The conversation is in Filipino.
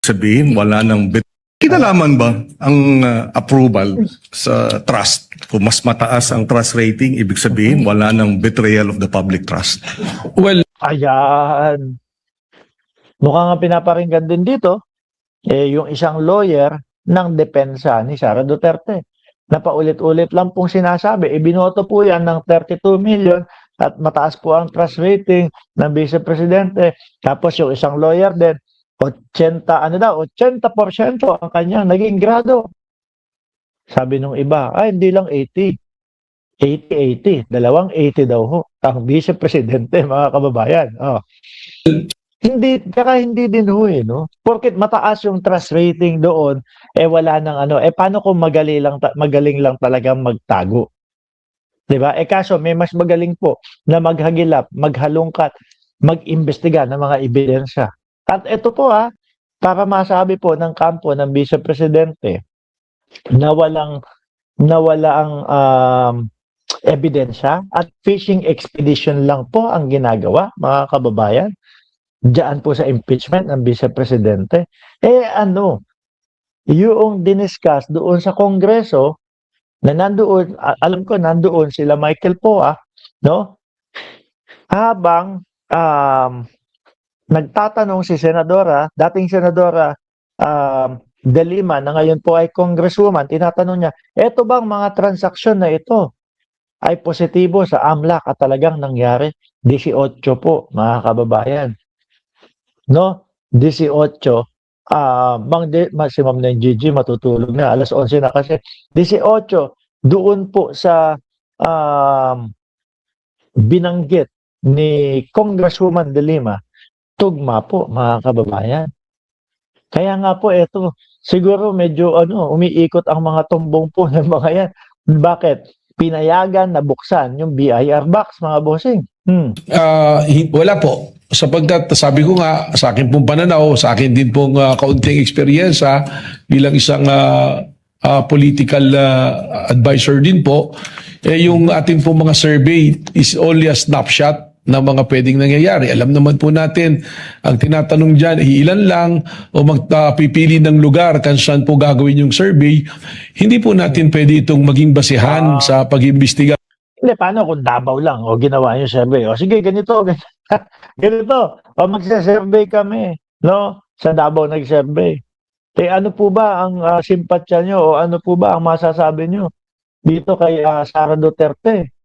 Sabihin, wala nang kinalaman ba ang approval sa trust? Kung mas mataas ang trust rating, ibig sabihin, wala nang betrayal of the public trust. Well, Ayan. Mukhang nga pinaparinggan din dito, yung isang lawyer ng depensa ni Sara Duterte. Napaulit-ulit lang pong sinasabi, binoto po yan ng 32 million at mataas po ang trust rating ng Vice Presidente. Tapos yung isang lawyer din, 80% ang kanyang naging grado. Sabi nung iba, hindi lang 80. 80. Dalawang 80 daw ho. Ang Vice Presidente, mga kababayan. Hindi din ho no? Porket mataas yung trust rating doon, wala nang paano kung magaling lang talagang magtago? 'Di ba? Kaso may mas magaling po na maghagilap, maghalongkat, mag-imbestiga ng mga ebidensya. At ito po para masabi po ng kampo ng Vice Presidente na walang ebidensya at fishing expedition lang po ang ginagawa, mga kababayan. Diyan po sa impeachment ng Vice Presidente. Yung diniscuss doon sa Kongreso, na nandoon, alam ko nandoon sila Michael Poa, no? Habang nagtatanong si dating Senadora De Lima, na ngayon po ay Congresswoman, tinatanong niya, eto bang mga transaksyon na ito ay positibo sa AMLAC at talagang nangyari? 18 po, mga kababayan. No? 18. Si Ma'am Gigi matutulog na. Alas 11 na kasi. 18, doon po sa binanggit ni Congresswoman De Lima, tugma po, mga kababayan. Kaya nga po, eto, siguro medyo umiikot ang mga tumbong po ng mga yan. Bakit? Pinayagan na buksan yung BIR box, mga bossing. wala po. Sapagkat sabi ko nga, sa akin pong pananaw, sa akin din pong kaunting eksperyensya bilang isang political advisor din po, yung ating pong mga survey is only a snapshot ng mga pwedeng nangyayari. Alam naman po natin, ang tinatanong dyan, ilan lang o magpipili ng lugar kung saan po gagawin yung survey, hindi po natin pwede itong maging basihan sa pag-imbestiga. Hindi, paano kung Davao lang o ginawa yung survey? O sige, ganito. O magsa-survey kami, no? Sa Davao nag-survey. Ano po ba ang simpatya nyo o ano po ba ang masasabi nyo dito kay Sara Duterte?